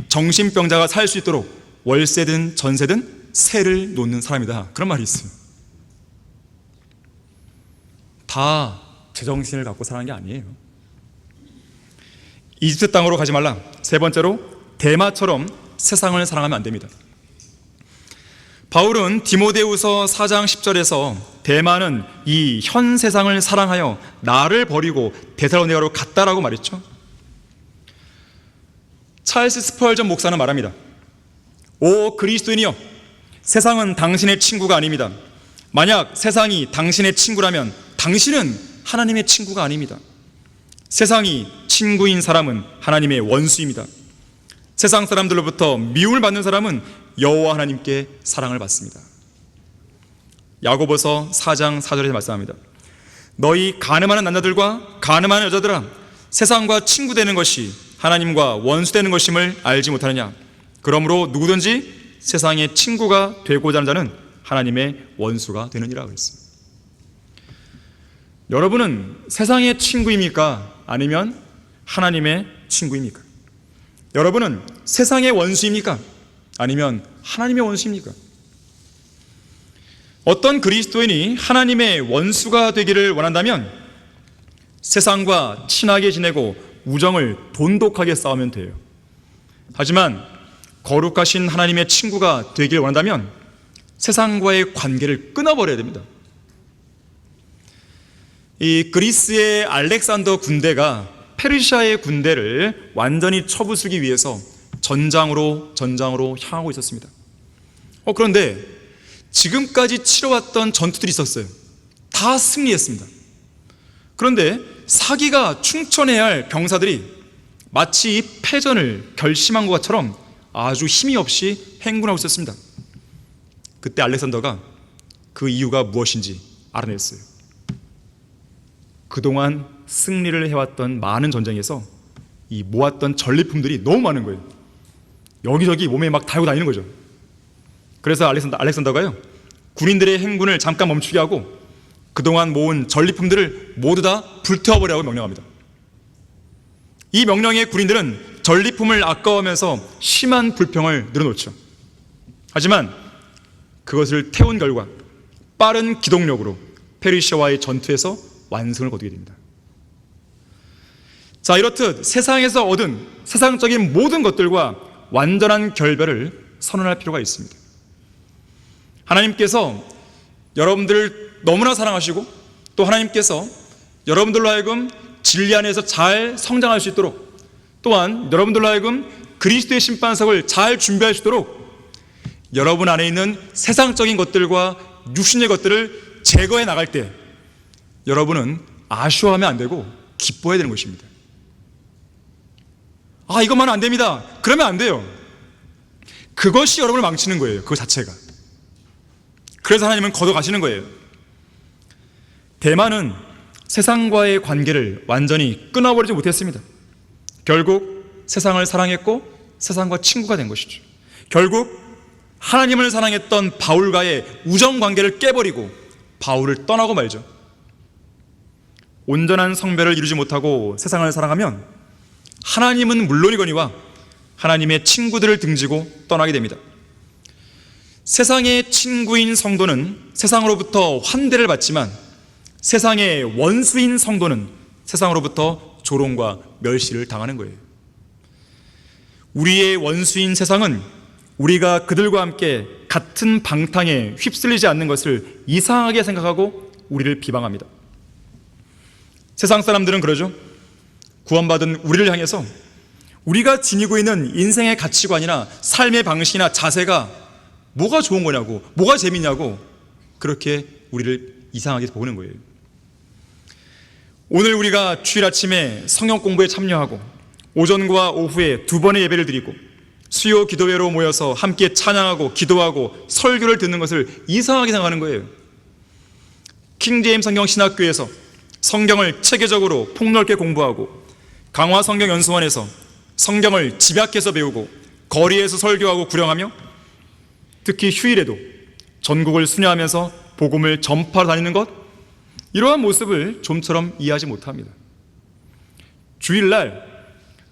정신병자가 살 수 있도록 월세든 전세든 세를 놓는 사람이다. 그런 말이 있어요. 다 제정신을 갖고 사는 게 아니에요. 이집트 땅으로 가지 말라. 세 번째로, 대마처럼 세상을 사랑하면 안 됩니다. 바울은 디모데후서 4장 10절에서 대마는 이 현 세상을 사랑하여 나를 버리고 데살로니가로 갔다라고 말했죠. 찰스 스펄전 목사는 말합니다. 오 그리스도인이여, 세상은 당신의 친구가 아닙니다. 만약 세상이 당신의 친구라면 당신은 하나님의 친구가 아닙니다. 세상이 친구인 사람은 하나님의 원수입니다. 세상 사람들로부터 미움을 받는 사람은 여호와 하나님께 사랑을 받습니다. 야고보서 4장 4절에 말씀합니다. 너희 가늠하는 남자들과 가늠하는 여자들아, 세상과 친구 되는 것이 하나님과 원수 되는 것임을 알지 못하느냐. 그러므로 누구든지 세상의 친구가 되고자 하는 자는 하나님의 원수가 되느니라 그랬습니다. 여러분은 세상의 친구입니까? 아니면 하나님의 친구입니까? 여러분은 세상의 원수입니까? 아니면 하나님의 원수입니까? 어떤 그리스도인이 하나님의 원수가 되기를 원한다면 세상과 친하게 지내고 우정을 돈독하게 싸우면 돼요. 하지만 거룩하신 하나님의 친구가 되기를 원한다면 세상과의 관계를 끊어버려야 됩니다. 이 그리스의 알렉산더 군대가 페르시아의 군대를 완전히 쳐부수기 위해서 전장으로 향하고 있었습니다. 그런데 지금까지 치러왔던 전투들이 있었어요. 다 승리했습니다. 그런데 사기가 충천해야 할 병사들이 마치 패전을 결심한 것처럼 아주 힘이 없이 행군하고 있었습니다. 그때 알렉산더가 그 이유가 무엇인지 알아냈어요. 그동안 승리를 해왔던 많은 전쟁에서 이 모았던 전리품들이 너무 많은 거예요. 여기저기 몸에 막 달고 다니는 거죠. 그래서 알렉산더가요, 군인들의 행군을 잠깐 멈추게 하고 그동안 모은 전리품들을 모두 다 불태워버리라고 명령합니다. 이 명령에 군인들은 전리품을 아까워하면서 심한 불평을 늘어놓죠. 하지만 그것을 태운 결과 빠른 기동력으로 페르시아와의 전투에서 완승을 거두게 됩니다. 자, 이렇듯 세상에서 얻은 세상적인 모든 것들과 완전한 결별을 선언할 필요가 있습니다. 하나님께서 여러분들을 너무나 사랑하시고 또 하나님께서 여러분들로 하여금 진리 안에서 잘 성장할 수 있도록, 또한 여러분들로 하여금 그리스도의 심판석을 잘 준비할 수 있도록 여러분 안에 있는 세상적인 것들과 육신의 것들을 제거해 나갈 때 여러분은 아쉬워하면 안 되고 기뻐해야 되는 것입니다. 이것만 안 됩니다. 그러면 안 돼요. 그것이 여러분을 망치는 거예요. 그거 자체가. 그래서 하나님은 걷어가시는 거예요. 대만은 세상과의 관계를 완전히 끊어버리지 못했습니다. 결국 세상을 사랑했고 세상과 친구가 된 것이죠. 결국 하나님을 사랑했던 바울과의 우정관계를 깨버리고 바울을 떠나고 말죠. 온전한 성별을 이루지 못하고 세상을 사랑하면 하나님은 물론이거니와 하나님의 친구들을 등지고 떠나게 됩니다. 세상의 친구인 성도는 세상으로부터 환대를 받지만 세상의 원수인 성도는 세상으로부터 조롱과 멸시를 당하는 거예요. 우리의 원수인 세상은 우리가 그들과 함께 같은 방탕에 휩쓸리지 않는 것을 이상하게 생각하고 우리를 비방합니다. 세상 사람들은 그러죠. 구원받은 우리를 향해서 우리가 지니고 있는 인생의 가치관이나 삶의 방식이나 자세가 뭐가 좋은 거냐고, 뭐가 재밌냐고 그렇게 우리를 이상하게 보는 거예요. 오늘 우리가 주일 아침에 성경 공부에 참여하고 오전과 오후에 2번의 예배를 드리고 수요 기도회로 모여서 함께 찬양하고 기도하고 설교를 듣는 것을 이상하게 생각하는 거예요. 킹제임스 성경 신학교에서 성경을 체계적으로 폭넓게 공부하고 강화 성경 연수원에서 성경을 집약해서 배우고 거리에서 설교하고 구령하며 특히 휴일에도 전국을 순회하면서 복음을 전파하러 다니는 것, 이러한 모습을 좀처럼 이해하지 못합니다. 주일날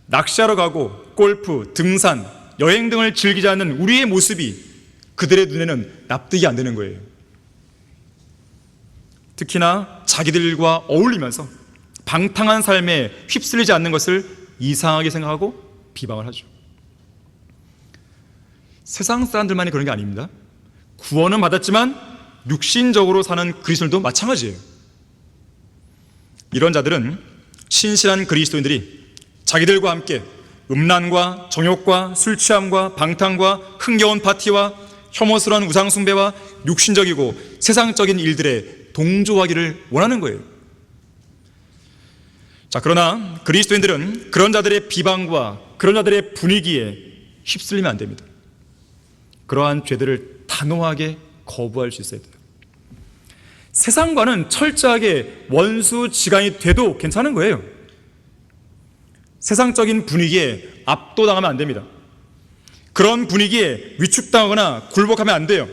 낚시하러 가고 골프, 등산, 여행 등을 즐기지 않는 우리의 모습이 그들의 눈에는 납득이 안 되는 거예요. 특히나 자기들과 어울리면서 방탕한 삶에 휩쓸리지 않는 것을 이상하게 생각하고 비방을 하죠. 세상 사람들만이 그런 게 아닙니다. 구원은 받았지만 육신적으로 사는 그리스도인도 마찬가지예요. 이런 자들은 신실한 그리스도인들이 자기들과 함께 음란과 정욕과 술 취함과 방탕과 흥겨운 파티와 혐오스러운 우상 숭배와 육신적이고 세상적인 일들에 동조하기를 원하는 거예요. 자, 그러나 그리스도인들은 그런 자들의 비방과 그런 자들의 분위기에 휩쓸리면 안 됩니다. 그러한 죄들을 단호하게 거부할 수 있어야 돼요. 세상과는 철저하게 원수지간이 돼도 괜찮은 거예요. 세상적인 분위기에 압도당하면 안 됩니다. 그런 분위기에 위축당하거나 굴복하면 안 돼요.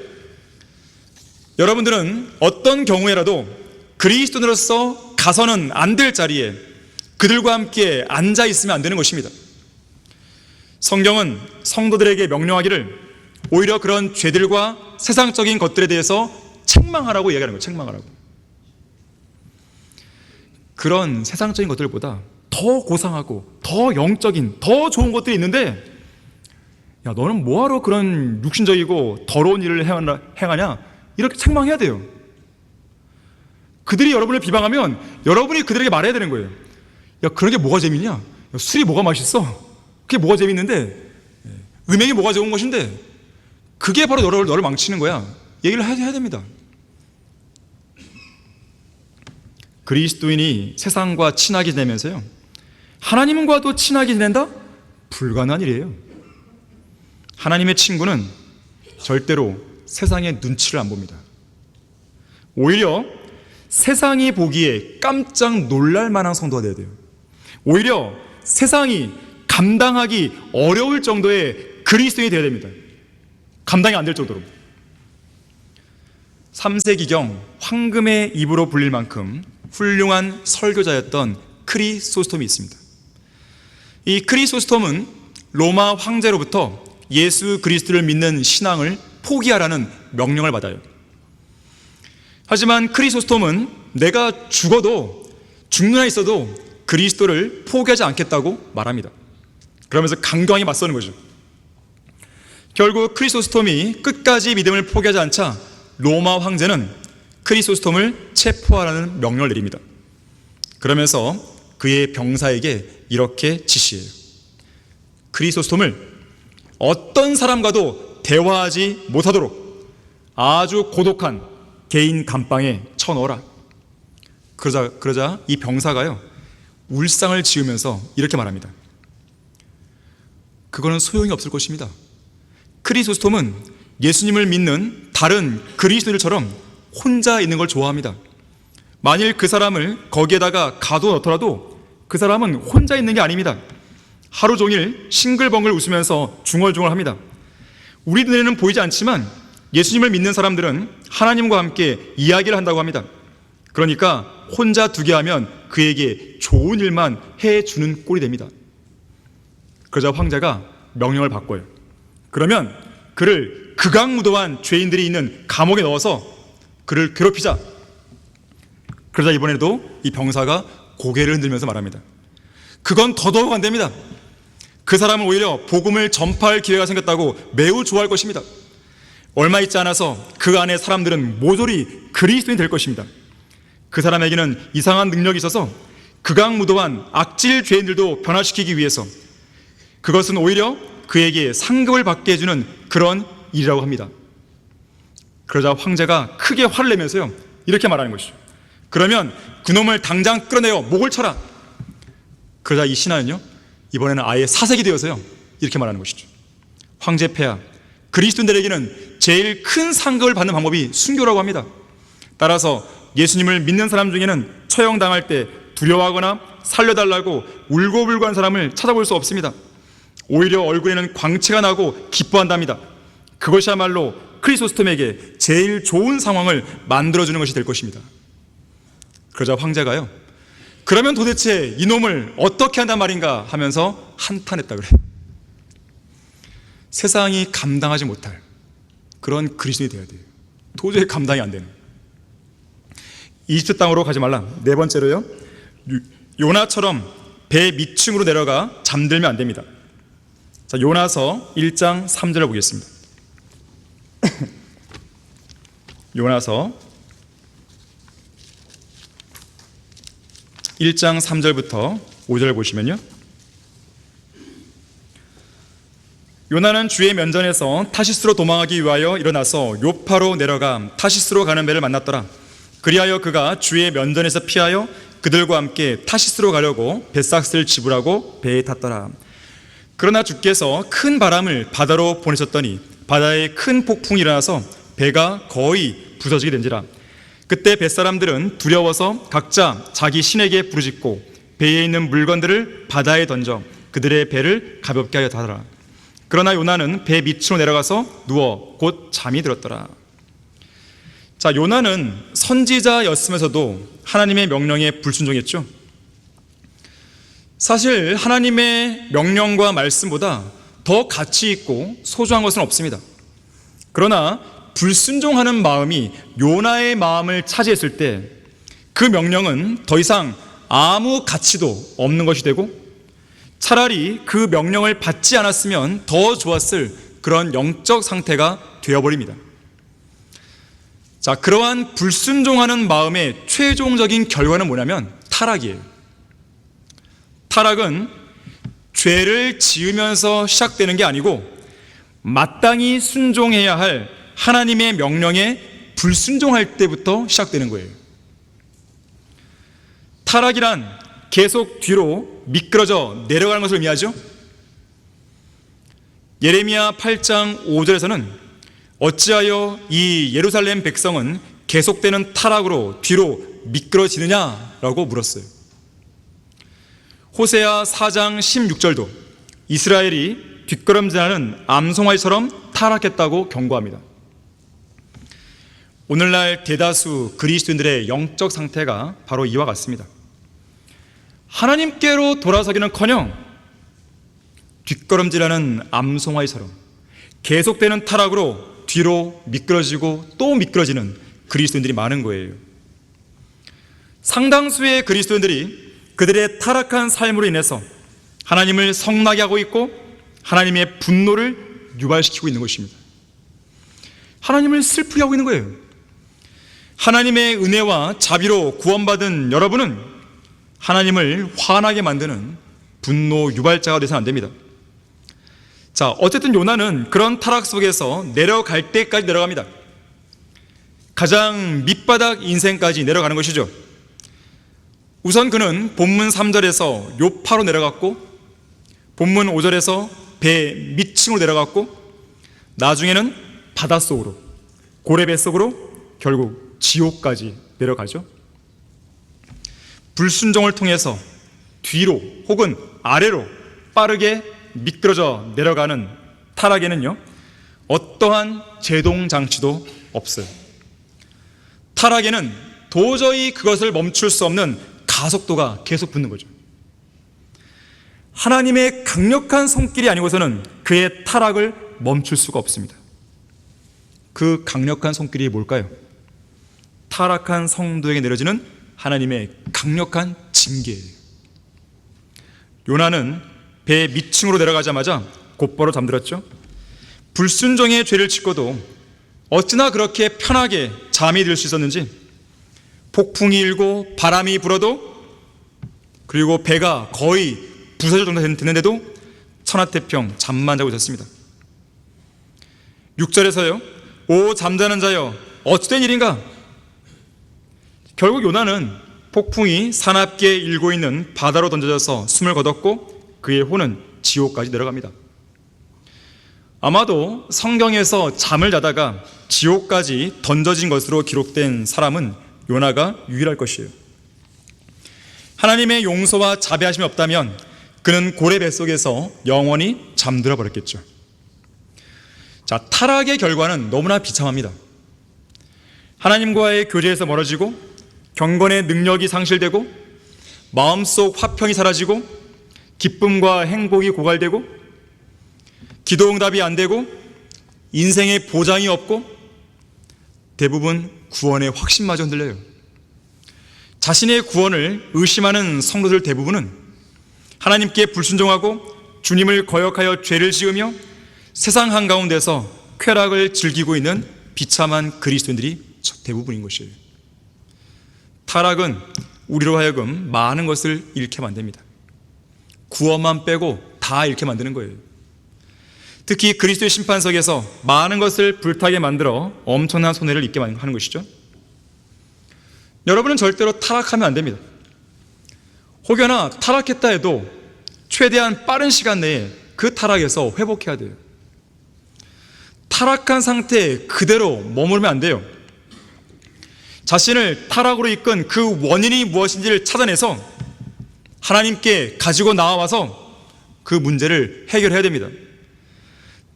여러분들은 어떤 경우에라도 그리스도인으로서 가서는 안 될 자리에 그들과 함께 앉아 있으면 안 되는 것입니다. 성경은 성도들에게 명령하기를 오히려 그런 죄들과 세상적인 것들에 대해서 책망하라고 얘기하는 거예요. 책망하라고. 그런 세상적인 것들보다 더 고상하고 더 영적인 더 좋은 것들이 있는데, 야, 너는 뭐하러 그런 육신적이고 더러운 일을 행하냐, 이렇게 책망해야 돼요. 그들이 여러분을 비방하면 여러분이 그들에게 말해야 되는 거예요. 야, 그런 게 뭐가 재밌냐? 야, 술이 뭐가 맛있어? 그게 뭐가 재밌는데? 음행이 뭐가 좋은 것인데? 그게 바로 너를 망치는 거야. 얘기를 해야 됩니다. 그리스도인이 세상과 친하게 지내면서요, 하나님과도 친하게 지낸다? 불가능한 일이에요. 하나님의 친구는 절대로 세상의 눈치를 안 봅니다. 오히려 세상이 보기에 깜짝 놀랄 만한 성도가 되어야 돼요. 오히려 세상이 감당하기 어려울 정도의 그리스도인이 되어야 됩니다. 감당이 안 될 정도로. 3세기경 황금의 입으로 불릴 만큼 훌륭한 설교자였던 크리소스톰이 있습니다. 이 크리소스톰은 로마 황제로부터 예수 그리스도를 믿는 신앙을 포기하라는 명령을 받아요. 하지만 크리소스톰은 내가 죽어도, 죽는 한 있어도 그리스도를 포기하지 않겠다고 말합니다. 그러면서 강경하게 맞서는 거죠. 결국 크리소스톰이 끝까지 믿음을 포기하지 않자 로마 황제는 크리소스톰을 체포하라는 명령을 내립니다. 그러면서 그의 병사에게 이렇게 지시해요. 크리소스톰을 어떤 사람과도 대화하지 못하도록 아주 고독한 개인 감방에 쳐넣어라. 그러자 이 병사가요, 울상을 지으면서 이렇게 말합니다. 그거는 소용이 없을 것입니다. 크리소스톰은 예수님을 믿는 다른 그리스도인들처럼 혼자 있는 걸 좋아합니다. 만일 그 사람을 거기에다가 가둬놓더라도 그 사람은 혼자 있는 게 아닙니다. 하루 종일 싱글벙글 웃으면서 중얼중얼합니다. 우리 눈에는 보이지 않지만 예수님을 믿는 사람들은 하나님과 함께 이야기를 한다고 합니다. 그러니까 혼자 두게 하면 그에게 좋은 일만 해주는 꼴이 됩니다. 그러자 황제가 명령을 바꿔요. 그러면 그를 극악무도한 죄인들이 있는 감옥에 넣어서 그를 괴롭히자. 그러자 이번에도 이 병사가 고개를 흔들면서 말합니다. 그건 더더욱 안 됩니다. 그 사람은 오히려 복음을 전파할 기회가 생겼다고 매우 좋아할 것입니다. 얼마 있지 않아서 그 안에 사람들은 모조리 그리스도인이 될 것입니다. 그 사람에게는 이상한 능력이 있어서 극악무도한 악질 죄인들도 변화시키기 위해서, 그것은 오히려 그에게 상급을 받게 해주는 그런 일이라고 합니다. 그러자 황제가 크게 화를 내면서요, 이렇게 말하는 것이죠. 그러면 그놈을 당장 끌어내어 목을 쳐라. 그러자 이 신하는요, 이번에는 아예 사색이 되어서요, 이렇게 말하는 것이죠. 황제 폐하, 그리스도인들에게는 제일 큰 상급을 받는 방법이 순교라고 합니다. 따라서 예수님을 믿는 사람 중에는 처형당할 때 두려워하거나 살려달라고 울고불고한 사람을 찾아볼 수 없습니다. 오히려 얼굴에는 광채가 나고 기뻐한답니다. 그것이야말로 크리소스톰에게 제일 좋은 상황을 만들어주는 것이 될 것입니다. 그러자 황제가요, 그러면 도대체 이놈을 어떻게 한단 말인가 하면서 한탄했다 그래. 세상이 감당하지 못할 그런 그리스도인이 되어야 돼요. 도저히 감당이 안 되는. 이집트 땅으로 가지 말라. 네 번째로요, 요나처럼 배 밑층으로 내려가 잠들면 안 됩니다. 자, 요나서 1장 3절을 보겠습니다. 요나서 1장 3절부터 5절을 보시면요, 요나는 주의 면전에서 타시스로 도망하기 위하여 일어나서 요파로 내려가 타시스로 가는 배를 만났더라. 그리하여 그가 주의 면전에서 피하여 그들과 함께 타시스로 가려고 뱃삭스를 지불하고 배에 탔더라. 그러나 주께서 큰 바람을 바다로 보내셨더니 바다에 큰 폭풍이 일어나서 배가 거의 부서지게 된지라. 그때 뱃사람들은 두려워서 각자 자기 신에게 부르짖고 배에 있는 물건들을 바다에 던져 그들의 배를 가볍게 하여 타더라. 그러나 요나는 배 밑으로 내려가서 누워 곧 잠이 들었더라. 자, 요나는 선지자였으면서도 하나님의 명령에 불순종했죠. 사실 하나님의 명령과 말씀보다 더 가치 있고 소중한 것은 없습니다. 그러나 불순종하는 마음이 요나의 마음을 차지했을 때 그 명령은 더 이상 아무 가치도 없는 것이 되고, 차라리 그 명령을 받지 않았으면 더 좋았을 그런 영적 상태가 되어버립니다. 자, 그러한 불순종하는 마음의 최종적인 결과는 뭐냐면 타락이에요. 타락은 죄를 지으면서 시작되는 게 아니고 마땅히 순종해야 할 하나님의 명령에 불순종할 때부터 시작되는 거예요. 타락이란 계속 뒤로 미끄러져 내려가는 것을 의미하죠. 예레미야 8장 5절에서는 어찌하여 이 예루살렘 백성은 계속되는 타락으로 뒤로 미끄러지느냐라고 물었어요. 호세아 4장 16절도 이스라엘이 뒷걸음질하는 암송아지처럼 타락했다고 경고합니다. 오늘날 대다수 그리스도인들의 영적 상태가 바로 이와 같습니다. 하나님께로 돌아서기는커녕 뒷걸음질하는 암송아지처럼 계속되는 타락으로 뒤로 미끄러지고 또 미끄러지는 그리스도인들이 많은 거예요. 상당수의 그리스도인들이 그들의 타락한 삶으로 인해서 하나님을 성나게 하고 있고 하나님의 분노를 유발시키고 있는 것입니다. 하나님을 슬프게 하고 있는 거예요. 하나님의 은혜와 자비로 구원받은 여러분은 하나님을 화나게 만드는 분노 유발자가 되서는 안 됩니다. 자, 어쨌든 요나는 그런 타락 속에서 내려갈 때까지 내려갑니다. 가장 밑바닥 인생까지 내려가는 것이죠. 우선 그는 본문 3절에서 요파로 내려갔고, 본문 5절에서 배 밑층으로 내려갔고, 나중에는 바닷속으로, 고래뱃속으로 결국 지옥까지 내려가죠. 불순종을 통해서 뒤로 혹은 아래로 빠르게 미끄러져 내려가는 타락에는요, 어떠한 제동장치도 없어요. 타락에는 도저히 그것을 멈출 수 없는 가속도가 계속 붙는 거죠. 하나님의 강력한 손길이 아니고서는 그의 타락을 멈출 수가 없습니다. 그 강력한 손길이 뭘까요? 타락한 성도에게 내려지는 하나님의 강력한 징계예요. 요나는 배 밑층으로 내려가자마자 곧바로 잠들었죠. 불순종의 죄를 짓고도 어찌나 그렇게 편하게 잠이 들 수 있었는지, 폭풍이 일고 바람이 불어도, 그리고 배가 거의 부서질 정도 됐는데도 천하태평 잠만 자고 있었습니다. 6절에서요, 오 잠자는 자여 어찌된 일인가? 결국 요나는 폭풍이 사납게 일고 있는 바다로 던져져서 숨을 거뒀고 그의 혼은 지옥까지 내려갑니다. 아마도 성경에서 잠을 자다가 지옥까지 던져진 것으로 기록된 사람은 요나가 유일할 것이에요. 하나님의 용서와 자비하심이 없다면 그는 고래 뱃속에서 영원히 잠들어 버렸겠죠. 자, 타락의 결과는 너무나 비참합니다. 하나님과의 교제에서 멀어지고 경건의 능력이 상실되고 마음속 화평이 사라지고 기쁨과 행복이 고갈되고 기도 응답이 안 되고 인생의 보장이 없고 대부분 구원의 확신마저 흔들려요. 자신의 구원을 의심하는 성도들 대부분은 하나님께 불순종하고 주님을 거역하여 죄를 지으며 세상 한가운데서 쾌락을 즐기고 있는 비참한 그리스도인들이 대부분인 것이에요. 타락은 우리로 하여금 많은 것을 잃게 만듭니다. 구원만 빼고 다 잃게 만드는 거예요. 특히 그리스도의 심판석에서 많은 것을 불타게 만들어 엄청난 손해를 입게 하는 것이죠. 여러분은 절대로 타락하면 안 됩니다. 혹여나 타락했다 해도 최대한 빠른 시간 내에 그 타락에서 회복해야 돼요. 타락한 상태에 그대로 머무르면 안 돼요. 자신을 타락으로 이끈 그 원인이 무엇인지를 찾아내서 하나님께 가지고 나와서 그 문제를 해결해야 됩니다.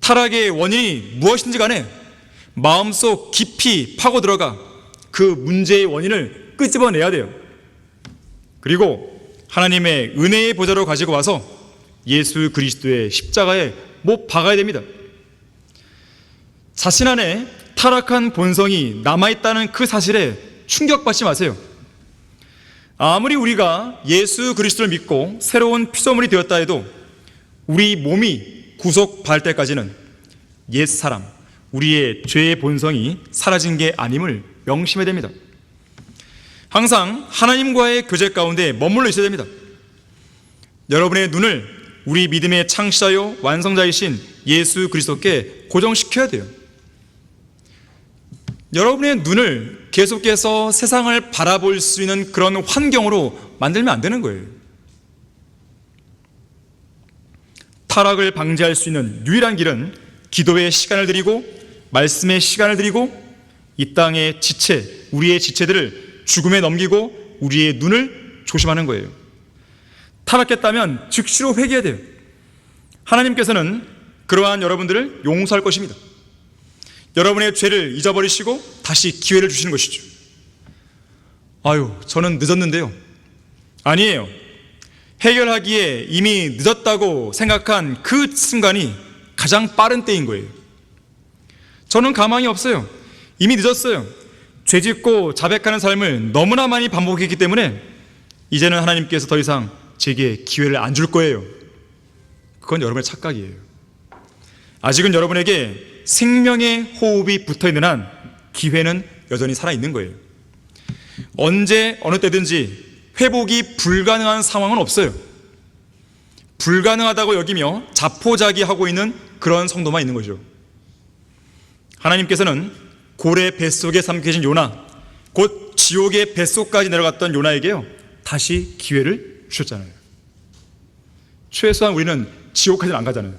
타락의 원인이 무엇인지 간에 마음속 깊이 파고 들어가 그 문제의 원인을 끄집어내야 돼요. 그리고 하나님의 은혜의 보좌로 가지고 와서 예수 그리스도의 십자가에 못 박아야 됩니다. 자신 안에 타락한 본성이 남아있다는 그 사실에 충격받지 마세요. 아무리 우리가 예수 그리스도를 믿고 새로운 피조물이 되었다 해도 우리 몸이 구속받을 때까지는 옛사람, 우리의 죄의 본성이 사라진 게 아님을 명심해야 됩니다. 항상 하나님과의 교제 가운데 머물러 있어야 됩니다. 여러분의 눈을 우리 믿음의 창시자요 완성자이신 예수 그리스도께 고정시켜야 돼요. 여러분의 눈을 계속해서 세상을 바라볼 수 있는 그런 환경으로 만들면 안 되는 거예요. 타락을 방지할 수 있는 유일한 길은 기도의 시간을 드리고 말씀의 시간을 드리고 이 땅의 지체, 우리의 지체들을 죽음에 넘기고 우리의 눈을 조심하는 거예요. 타락했다면 즉시로 회개해야 돼요. 하나님께서는 그러한 여러분들을 용서할 것입니다. 여러분의 죄를 잊어버리시고 다시 기회를 주시는 것이죠. 아유, 저는 늦었는데요. 아니에요. 해결하기에 이미 늦었다고 생각한 그 순간이 가장 빠른 때인 거예요. 저는 가망이 없어요. 이미 늦었어요. 죄짓고 자백하는 삶을 너무나 많이 반복했기 때문에 이제는 하나님께서 더 이상 제게 기회를 안 줄 거예요. 그건 여러분의 착각이에요. 아직은 여러분에게 생명의 호흡이 붙어있는 한 기회는 여전히 살아있는 거예요. 언제 어느 때든지 회복이 불가능한 상황은 없어요. 불가능하다고 여기며 자포자기하고 있는 그런 성도만 있는 거죠. 하나님께서는 고래 뱃속에 삼켜진 요나, 곧 지옥의 뱃속까지 내려갔던 요나에게요 다시 기회를 주셨잖아요. 최소한 우리는 지옥까지는 안 가잖아요.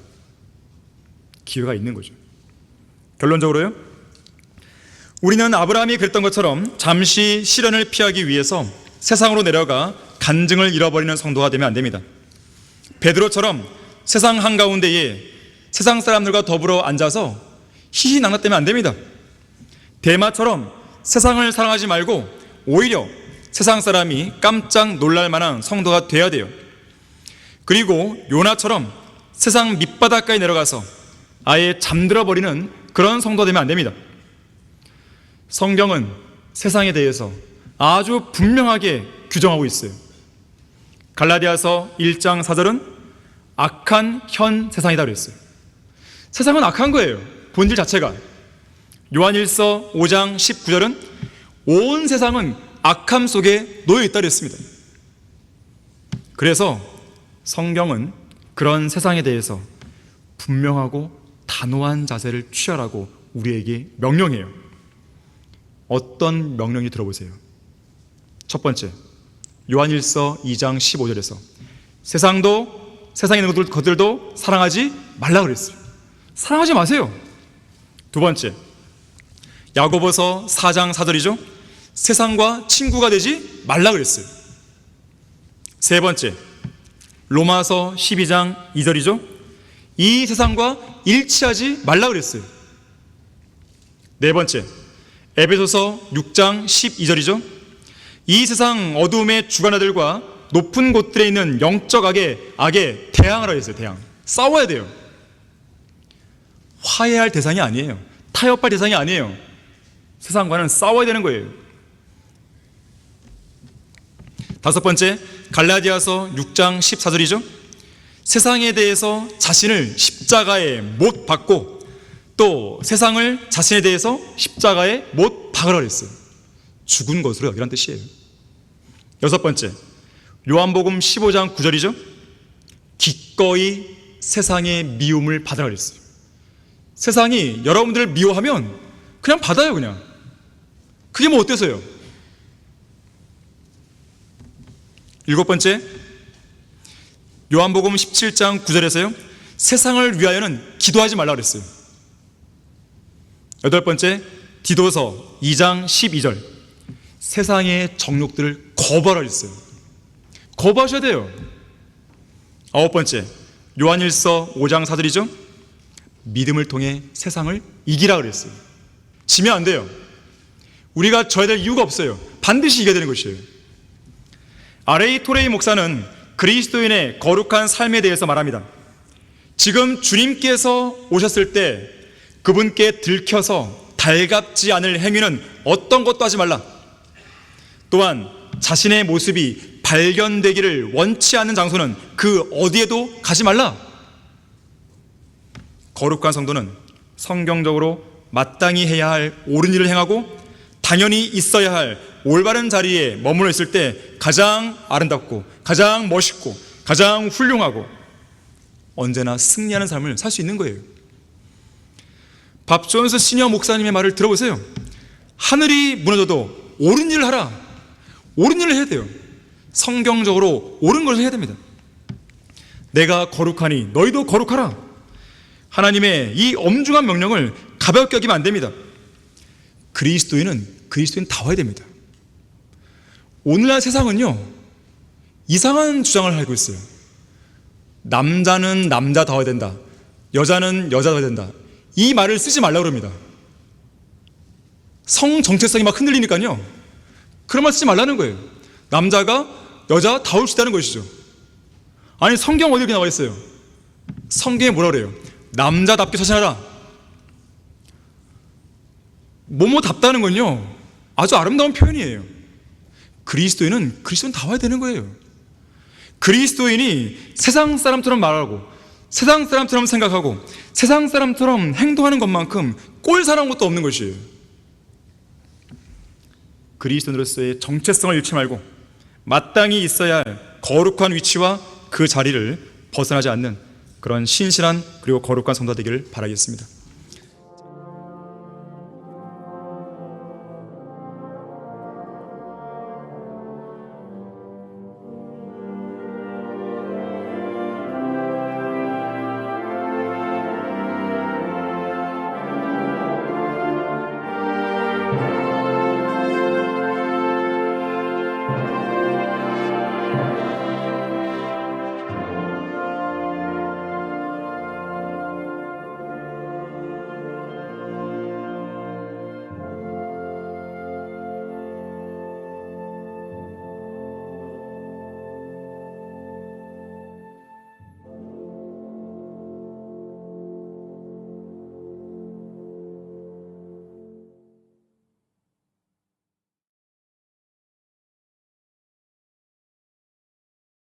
기회가 있는 거죠. 결론적으로요, 우리는 아브라함이 그랬던 것처럼 잠시 시련을 피하기 위해서 세상으로 내려가 간증을 잃어버리는 성도가 되면 안 됩니다. 베드로처럼 세상 한가운데에 세상 사람들과 더불어 앉아서 희희낙낙대면 안 됩니다. 데마처럼 세상을 사랑하지 말고 오히려 세상 사람이 깜짝 놀랄 만한 성도가 돼야 돼요. 그리고 요나처럼 세상 밑바닥까지 내려가서 아예 잠들어 버리는 그런 성도가 되면 안 됩니다. 성경은 세상에 대해서 아주 분명하게 규정하고 있어요. 갈라디아서 1장 4절은 악한 현 세상이다 그랬어요. 세상은 악한 거예요. 본질 자체가. 요한일서 5장 19절은 온 세상은 악함 속에 놓여 있다 그랬습니다. 그래서 성경은 그런 세상에 대해서 분명하고 단호한 자세를 취하라고 우리에게 명령해요. 어떤 명령이 들어보세요. 첫 번째, 요한일서 2장 15절에서 세상도 세상에 있는 것들도 사랑하지 말라 그랬어요. 사랑하지 마세요. 두 번째, 야고보서 4장 4절이죠. 세상과 친구가 되지 말라 그랬어요. 세 번째, 로마서 12장 2절이죠. 이 세상과 일치하지 말라 그랬어요. 네 번째, 에베소서 6장 12절이죠. 이 세상 어두움의 주관자들과 높은 곳들에 있는 영적 악에 대항하라 했어요. 싸워야 돼요. 화해할 대상이 아니에요. 타협할 대상이 아니에요. 세상과는 싸워야 되는 거예요. 다섯 번째, 갈라디아서 6장 14절이죠. 세상에 대해서 자신을 십자가에 못 박고 또 세상을 자신에 대해서 십자가에 못 박으라 그랬어요. 죽은 것으로 여기란 뜻이에요. 여섯 번째, 요한복음 15장 9절이죠. 기꺼이 세상의 미움을 받으라 그랬어요. 세상이 여러분들을 미워하면 그냥 받아요. 그냥 그게 뭐 어때서요? 일곱 번째, 요한복음 17장 9절에서요 세상을 위하여는 기도하지 말라 그랬어요. 여덟 번째, 디도서 2장 12절 세상의 정욕들을 거부하라 그랬어요. 거부하셔야 돼요. 아홉 번째, 요한일서 5장 4절이죠. 믿음을 통해 세상을 이기라 그랬어요. 지면 안 돼요. 우리가 져야 될 이유가 없어요. 반드시 이겨야 되는 것이에요. R.A. 토레이 목사는 그리스도인의 거룩한 삶에 대해서 말합니다. 지금 주님께서 오셨을 때 그분께 들켜서 달갑지 않을 행위는 어떤 것도 하지 말라. 또한 자신의 모습이 발견되기를 원치 않는 장소는 그 어디에도 가지 말라. 거룩한 성도는 성경적으로 마땅히 해야 할 옳은 일을 행하고 당연히 있어야 할 올바른 자리에 머물러 있을 때 가장 아름답고 가장 멋있고 가장 훌륭하고 언제나 승리하는 삶을 살 수 있는 거예요. 밥 존스 시니어 목사님의 말을 들어보세요. 하늘이 무너져도 옳은 일을 하라. 옳은 일을 해야 돼요. 성경적으로 옳은 것을 해야 됩니다. 내가 거룩하니 너희도 거룩하라. 하나님의 이 엄중한 명령을 가볍게 여기면 안 됩니다. 그리스도인다워야 됩니다. 오늘날 세상은요 이상한 주장을 하고 있어요. 남자는 남자다워야 된다, 여자는 여자다워야 된다. 이 말을 쓰지 말라고 그럽니다. 성 정체성이 막 흔들리니까요 그런 말 쓰지 말라는 거예요. 남자가 여자다울 수 있다는 것이죠. 아니 성경 어디 이렇게 나와 있어요? 성경에 뭐라 그래요? 남자답게 처신하라. 뭐답다는 건요 아주 아름다운 표현이에요. 그리스도인은 다워야 되는 거예요. 그리스도인이 세상 사람처럼 말하고 세상 사람처럼 생각하고 세상 사람처럼 행동하는 것만큼 꼴사나운 것도 없는 것이에요. 그리스도인으로서의 정체성을 잃지 말고 마땅히 있어야 할 거룩한 위치와 그 자리를 벗어나지 않는 그런 신실한 그리고 거룩한 성도 되기를 바라겠습니다.